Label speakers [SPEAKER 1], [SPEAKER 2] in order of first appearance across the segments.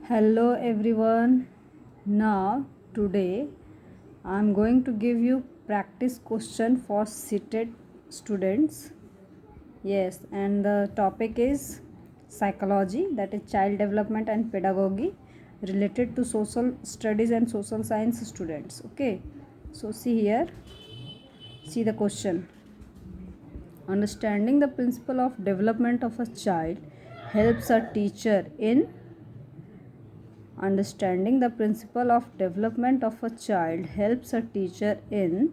[SPEAKER 1] Hello everyone. Now today I am going to give you practice question for seated students. Yes, and the topic is psychology, that is child development and pedagogy related to social studies and social science students. Okay. So see here. See the question. Understanding the principle of development of a child helps a teacher in Understanding the principle of development of a child helps a teacher in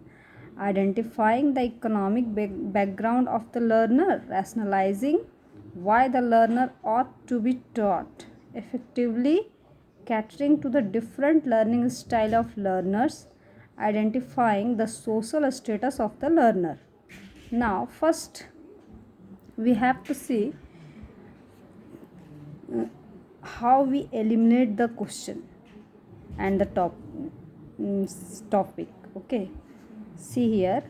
[SPEAKER 1] identifying the economic background of the learner, rationalizing why the learner ought to be taught, effectively catering to the different learning style of learners, identifying the social status of the learner. Now, first we have to see how we eliminate the question and the topic. Okay, see here.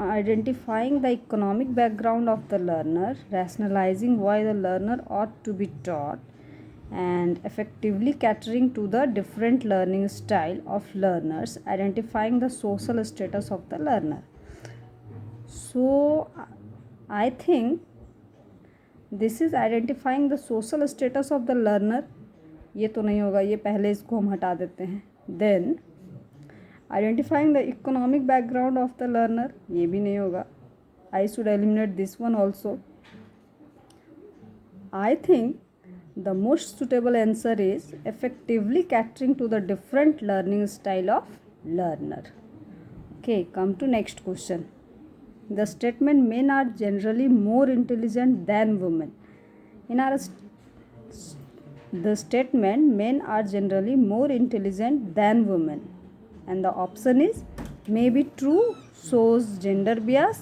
[SPEAKER 1] Identifying the economic background of the learner, rationalizing why the learner ought to be taught, and effectively catering to the different learning style of learners, identifying the social status of the learner. So I think this is identifying the social status of the learner. ये तो नहीं होगा, ये पहले इसको हम हटा देते हैं. Then identifying the economic background of the learner, ये भी नहीं होगा. I should eliminate this one also. I think the most suitable answer is effectively catering to the different learning style of learner. Okay, come to next question. The statement men are generally more intelligent than women. The statement men are generally more intelligent than women, and the option is may be true, shows gender bias,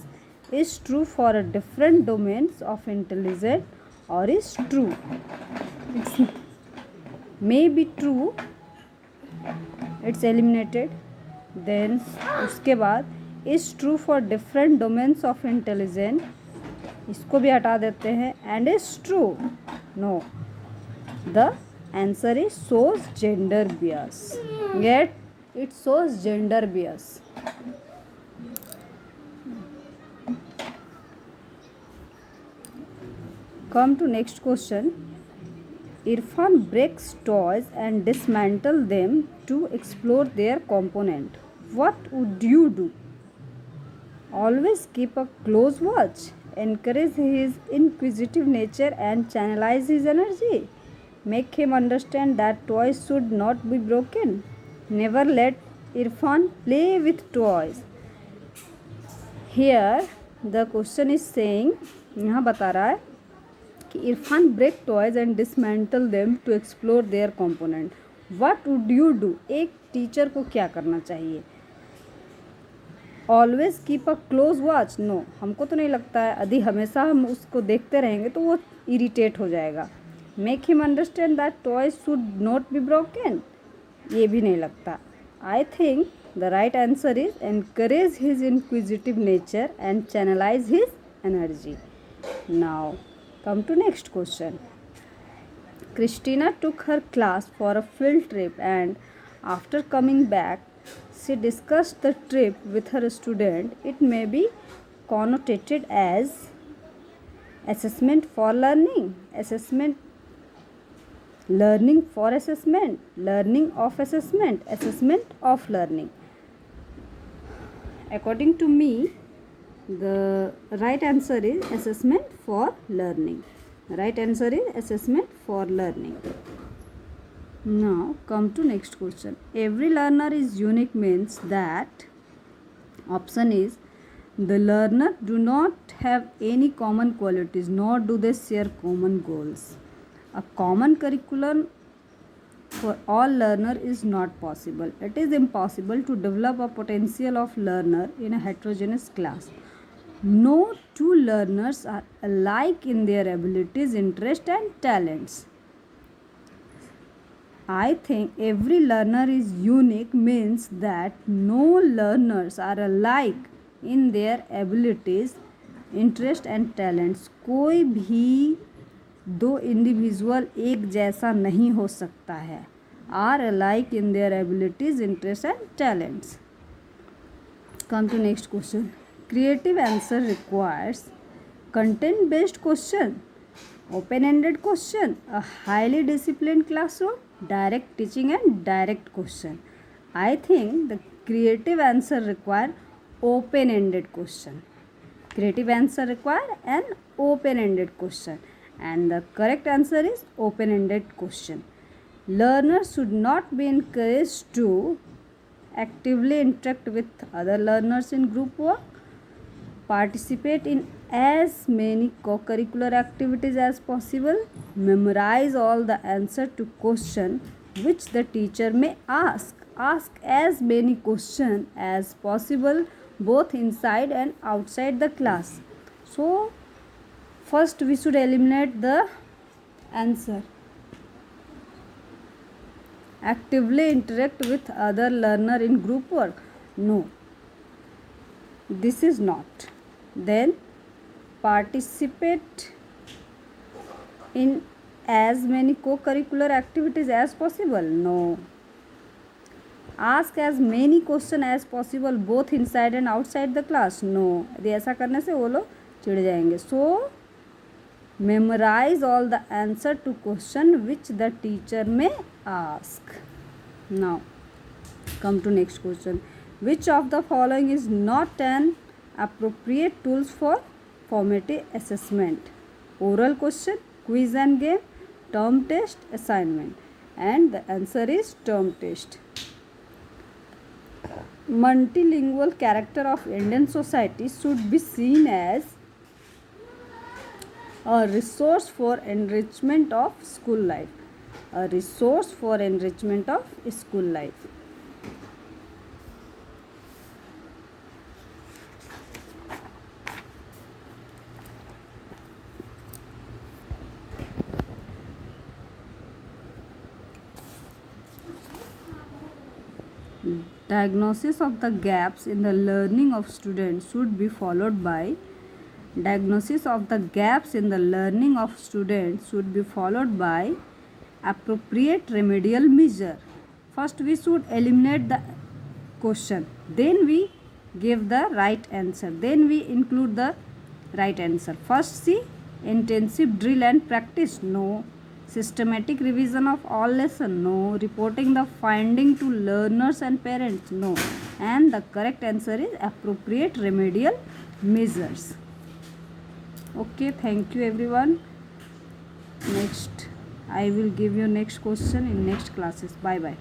[SPEAKER 1] is true for a different domains of intelligence, or is true. It's may be true, it's eliminated. Then उसके बाद is true for different domains of intelligence, इसको भी हटा देते हैं. and is true, no, the answer is shows gender bias. Yet it shows gender bias. Come to next question. Irfan breaks toys and dismantle them to explore their component. What would you do? Always keep a close watch, encourage his inquisitive nature and channelize his energy. Make him understand that toys should not be broken. Never let Irfan play with toys. Here the question is saying, यहाँ बता रहा है कि Irfan breaks toys and dismantle them to explore their component. What would you do? एक teacher को क्या करना चाहिए? Always keep a close watch, no, हमको तो नहीं लगता है. यदि हमेशा हम उसको देखते रहेंगे तो वो इरिटेट हो जाएगा. Make him understand that toys should not be broken, ये भी नहीं लगता. I think the right answer is encourage his inquisitive nature and channelize his energy. Now come to next question. Christina took her class for a field trip and after coming back she discussed the trip with her student. It may be connotated as assessment for learning, assessment, learning for assessment, learning of assessment, assessment of learning. According to me, the right answer is assessment for learning. Right answer is assessment for learning. Now come to next question. Every learner is unique means that option is the learner do not have any common qualities nor do they share common goals. A common curriculum for all learner is not possible. It is impossible to develop a potential of learner in a heterogeneous class. No two learners are alike in their abilities, interests and talents. I think every learner is unique means that no learners are alike in their abilities, interest and talents. कोई भी दो individual एक जैसा नहीं हो सकता है, are alike in their abilities, interest and talents. Come to next question. Creative answer requires content based question, open ended question, a highly disciplined classroom, direct teaching and direct question. I think the creative answer require open ended question. Creative answer require an open ended question, and the correct answer is open ended question. Learners should not be encouraged to actively interact with other learners in group work, participate in as many co-curricular activities as possible, memorize all the answer to question which the teacher may ask as many questions as possible both inside and outside the class. So first we should eliminate the answer. Actively interact with other learner in group work, no, this is not. Then participate in as many co-curricular activities as possible, no. ask as many questions as possible both inside and outside the class, no. यदि ऐसा करने से वो लोग चिढ़ जाएंगे. So memorize all the answer to question which the teacher may ask. Now come to next question. Which of the following is not an appropriate tools for formative assessment? Oral question, quiz and game, term test, assignment. And the answer is term test. Multilingual character of Indian society should be seen as a resource for enrichment of school life. A resource for enrichment of school life. Diagnosis of the gaps in the learning of students should be followed by appropriate remedial measure. First we should eliminate the question, then we give the right answer, then we include the right answer. First see, intensive drill and practice, no. Systematic revision of all lesson, no. Reporting the finding to learners and parents, no. And the correct answer is appropriate remedial measures. Okay, thank you everyone. Next I will give you next question in next classes. Bye bye.